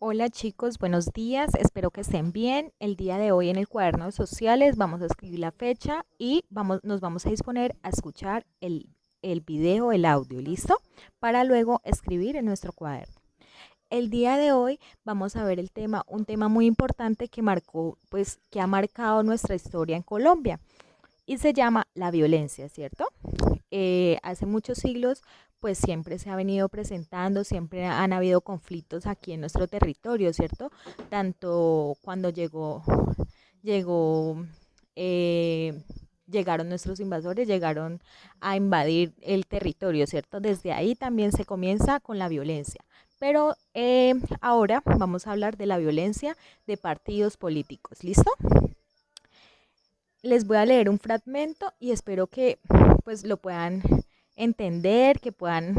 Hola chicos, buenos días, espero que estén bien. El día de hoy en el cuaderno de sociales vamos a escribir la fecha y nos vamos a disponer a escuchar el video, el audio, ¿listo? Para luego escribir en nuestro cuaderno. El día de hoy vamos a ver un tema muy importante que que ha marcado nuestra historia en Colombia y se llama la violencia, ¿cierto? Hace muchos siglos pues siempre se ha venido presentando, siempre han habido conflictos aquí en nuestro territorio, ¿cierto? Tanto cuando llegó, eh, llegaron nuestros invasores, llegaron a invadir el territorio, ¿cierto? Desde ahí también se comienza con la violencia. Pero ahora vamos a hablar de la violencia de partidos políticos, ¿listo? Les voy a leer un fragmento y espero que pues lo puedan entender, que puedan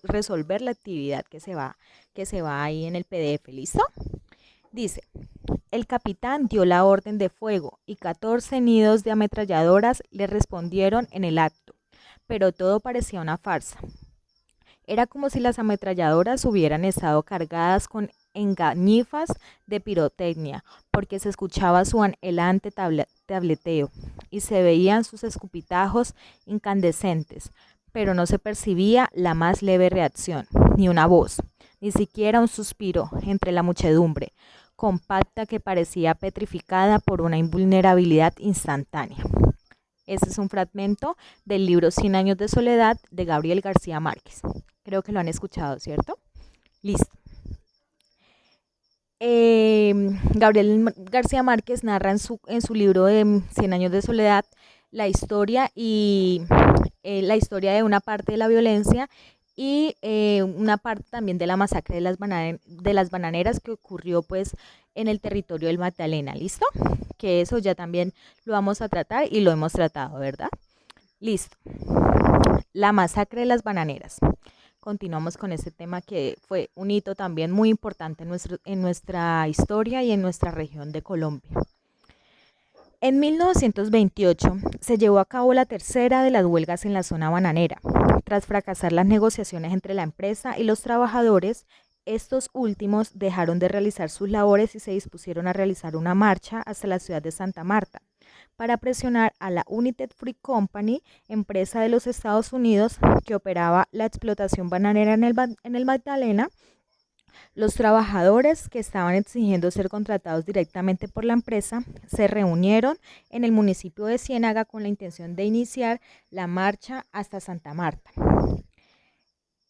resolver la actividad que se va ahí en el PDF, ¿listo? Dice, el capitán dio la orden de fuego y 14 nidos de ametralladoras le respondieron en el acto, pero todo parecía una farsa. Era como si las ametralladoras hubieran estado cargadas con engañifas de pirotecnia, porque se escuchaba su anhelante tableteo y se veían sus escupitajos incandescentes, pero no se percibía la más leve reacción, ni una voz, ni siquiera un suspiro entre la muchedumbre, compacta que parecía petrificada por una invulnerabilidad instantánea. Este es un fragmento del libro Cien años de soledad de Gabriel García Márquez. Creo que lo han escuchado, ¿cierto? Listo. Gabriel García Márquez narra en su libro de Cien años de soledad la historia y la historia de una parte de la violencia y una parte también de la masacre de las bananeras que ocurrió pues en el territorio del Magdalena, ¿listo? Que eso ya también lo vamos a tratar y lo hemos tratado, ¿verdad? Listo. La masacre de las bananeras. Continuamos con este tema que fue un hito también muy importante en nuestra historia y en nuestra región de Colombia. En 1928 se llevó a cabo la tercera de las huelgas en la zona bananera. Tras fracasar las negociaciones entre la empresa y los trabajadores, estos últimos dejaron de realizar sus labores y se dispusieron a realizar una marcha hasta la ciudad de Santa Marta para presionar a la United Fruit Company, empresa de los Estados Unidos que operaba la explotación bananera en el Magdalena. Los trabajadores que estaban exigiendo ser contratados directamente por la empresa se reunieron en el municipio de Ciénaga con la intención de iniciar la marcha hasta Santa Marta.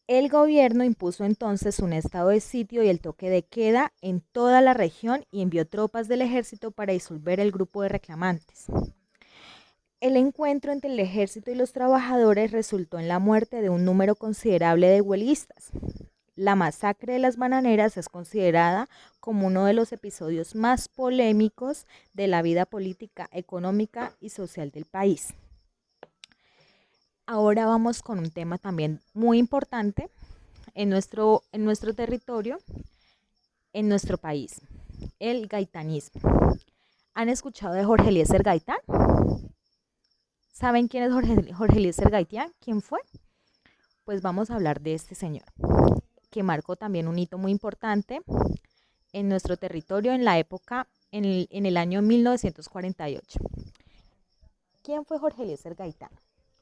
El gobierno impuso entonces un estado de sitio y el toque de queda en toda la región y envió tropas del ejército para disolver el grupo de reclamantes. El encuentro entre el ejército y los trabajadores resultó en la muerte de un número considerable de huelguistas. La masacre de las bananeras es considerada como uno de los episodios más polémicos de la vida política, económica y social del país. Ahora vamos con un tema también muy importante en nuestro territorio, en nuestro país, el gaitanismo. ¿Han escuchado de Jorge Eliezer Gaitán? ¿Saben quién es Jorge Eliezer Gaitán? ¿Quién fue? Pues vamos a hablar de este señor, que marcó también un hito muy importante en nuestro territorio en la época, en el año 1948. ¿Quién fue Jorge Eliezer Gaitán?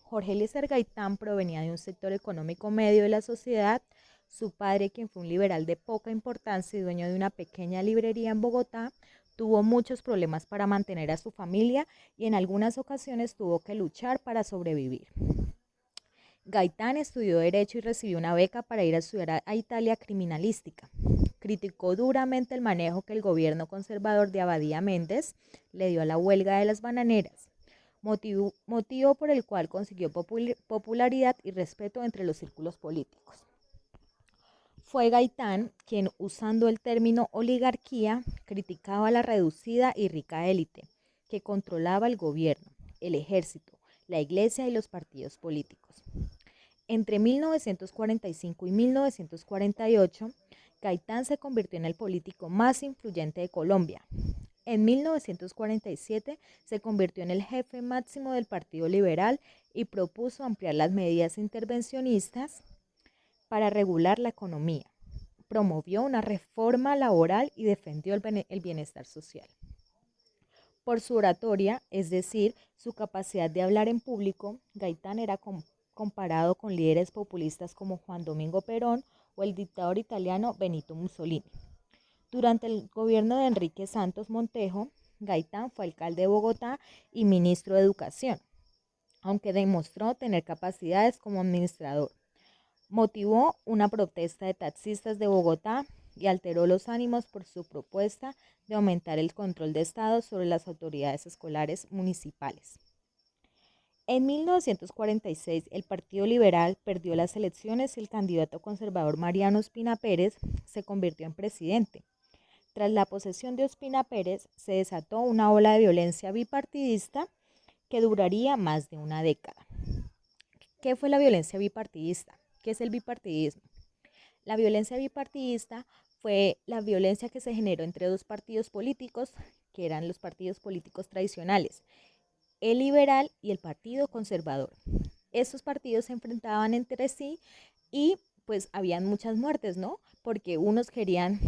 Jorge Eliezer Gaitán provenía de un sector económico medio de la sociedad. Su padre, quien fue un liberal de poca importancia y dueño de una pequeña librería en Bogotá, tuvo muchos problemas para mantener a su familia y en algunas ocasiones tuvo que luchar para sobrevivir. Gaitán estudió Derecho y recibió una beca para ir a estudiar a Italia criminalística. Criticó duramente el manejo que el gobierno conservador de Abadía Méndez le dio a la huelga de las bananeras, motivo por el cual consiguió popularidad y respeto entre los círculos políticos. Fue Gaitán quien, usando el término oligarquía, criticaba a la reducida y rica élite que controlaba el gobierno, el ejército, la iglesia y los partidos políticos. Entre 1945 y 1948, Gaitán se convirtió en el político más influyente de Colombia. En 1947 se convirtió en el jefe máximo del Partido Liberal y propuso ampliar las medidas intervencionistas para regular la economía. promovió una reforma laboral y defendió el bienestar social. Por su oratoria, es decir, su capacidad de hablar en público, Gaitán era comparado con líderes populistas como Juan Domingo Perón o el dictador italiano Benito Mussolini. Durante el gobierno de Enrique Santos Montejo, Gaitán fue alcalde de Bogotá y ministro de Educación, aunque demostró tener capacidades como administrador. Motivó una protesta de taxistas de Bogotá y alteró los ánimos por su propuesta de aumentar el control de Estado sobre las autoridades escolares municipales. En 1946, el Partido Liberal perdió las elecciones y el candidato conservador Mariano Ospina Pérez se convirtió en presidente. Tras la posesión de Ospina Pérez, se desató una ola de violencia bipartidista que duraría más de una década. ¿Qué fue la violencia bipartidista? ¿Qué es el bipartidismo? La violencia bipartidista fue la violencia que se generó entre dos partidos políticos, que eran los partidos políticos tradicionales, el liberal y el partido conservador. Estos partidos se enfrentaban entre sí y pues habían muchas muertes, ¿no? Porque unos querían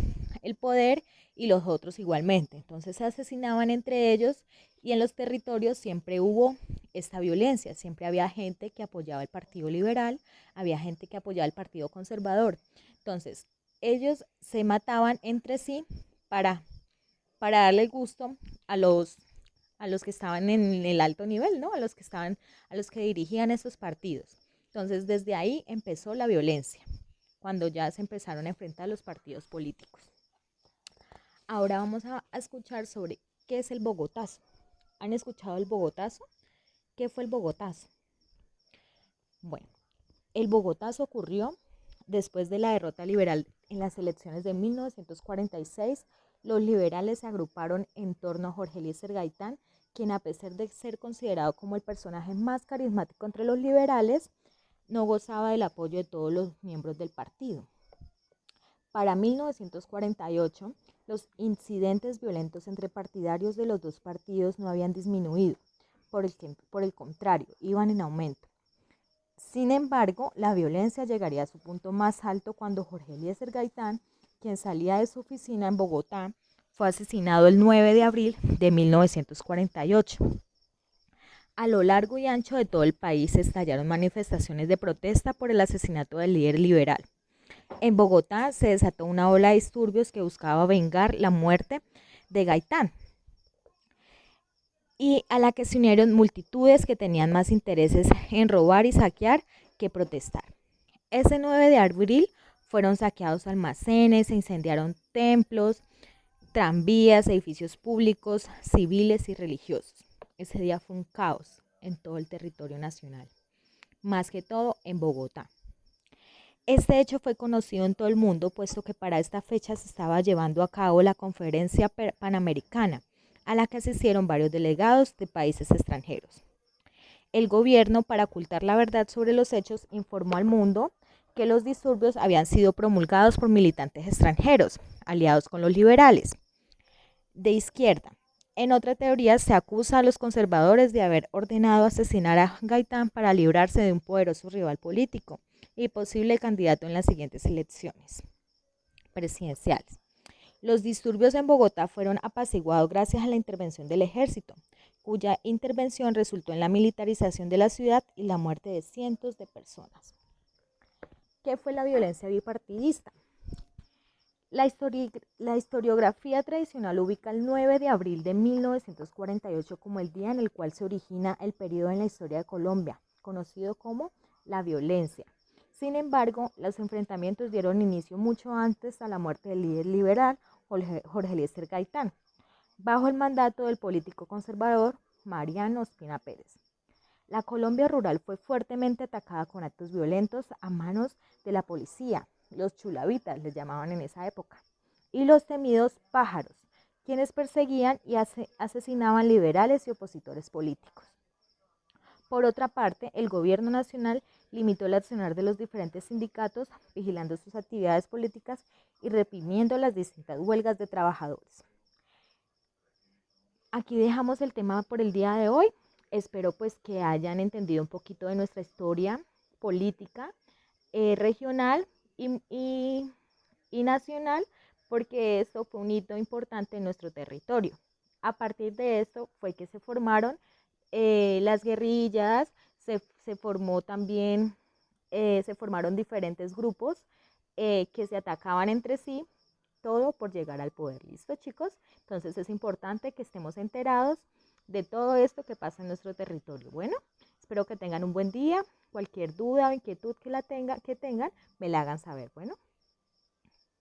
el poder y los otros igualmente. Entonces se asesinaban entre ellos y en los territorios siempre hubo esta violencia. Siempre había gente que apoyaba el Partido Liberal, había gente que apoyaba el Partido Conservador. Entonces ellos se mataban entre sí para, para darle gusto a los que estaban en el alto nivel, ¿no? A los que dirigían esos partidos. Entonces, desde ahí empezó la violencia, cuando ya se empezaron a enfrentar los partidos políticos. Ahora vamos a escuchar sobre qué es el Bogotazo. ¿Han escuchado el Bogotazo? ¿Qué fue el Bogotazo? Bueno, el Bogotazo ocurrió después de la derrota liberal en las elecciones de 1946. Los liberales se agruparon en torno a Jorge Eliezer Gaitán, quien a pesar de ser considerado como el personaje más carismático entre los liberales, no gozaba del apoyo de todos los miembros del partido. Para 1948, los incidentes violentos entre partidarios de los dos partidos no habían disminuido, por el contrario, iban en aumento. Sin embargo, la violencia llegaría a su punto más alto cuando Jorge Eliezer Gaitán, quien salía de su oficina en Bogotá, fue asesinado el 9 de abril de 1948. A lo largo y ancho de todo el país se estallaron manifestaciones de protesta por el asesinato del líder liberal. En Bogotá se desató una ola de disturbios que buscaba vengar la muerte de Gaitán, y a la que se unieron multitudes que tenían más intereses en robar y saquear que protestar. Ese 9 de abril fueron saqueados almacenes, se incendiaron templos, tranvías, edificios públicos, civiles y religiosos. Ese día fue un caos en todo el territorio nacional, más que todo en Bogotá. Este hecho fue conocido en todo el mundo, puesto que para esta fecha se estaba llevando a cabo la Conferencia Panamericana, a la que asistieron varios delegados de países extranjeros. El gobierno, para ocultar la verdad sobre los hechos, informó al mundo que los disturbios habían sido promulgados por militantes extranjeros, aliados con los liberales de izquierda. En otra teoría, se acusa a los conservadores de haber ordenado asesinar a Gaitán para librarse de un poderoso rival político y posible candidato en las siguientes elecciones presidenciales. Los disturbios en Bogotá fueron apaciguados gracias a la intervención del ejército, cuya intervención resultó en la militarización de la ciudad y la muerte de cientos de personas. ¿Qué fue la violencia bipartidista? La historiografía tradicional ubica el 9 de abril de 1948 como el día en el cual se origina el periodo en la historia de Colombia, conocido como la violencia. Sin embargo, los enfrentamientos dieron inicio mucho antes a la muerte del líder liberal Jorge Eliezer Gaitán, bajo el mandato del político conservador Mariano Ospina Pérez. La Colombia rural fue fuertemente atacada con actos violentos a manos de la policía, los chulavitas les llamaban en esa época, y los temidos pájaros, quienes perseguían y asesinaban liberales y opositores políticos. Por otra parte, el gobierno nacional limitó el accionar de los diferentes sindicatos, vigilando sus actividades políticas y reprimiendo las distintas huelgas de trabajadores. Aquí dejamos el tema por el día de hoy. Espero pues que hayan entendido un poquito de nuestra historia política regional y y nacional, porque esto fue un hito importante en nuestro territorio. A partir de esto fue que se formaron las guerrillas, se formó también, se formaron diferentes grupos que se atacaban entre sí, todo por llegar al poder. ¿Listo, chicos? Entonces es importante que estemos enterados de todo esto que pasa en nuestro territorio. Bueno, espero que tengan un buen día. Cualquier duda o inquietud que tengan, me la hagan saber. Bueno.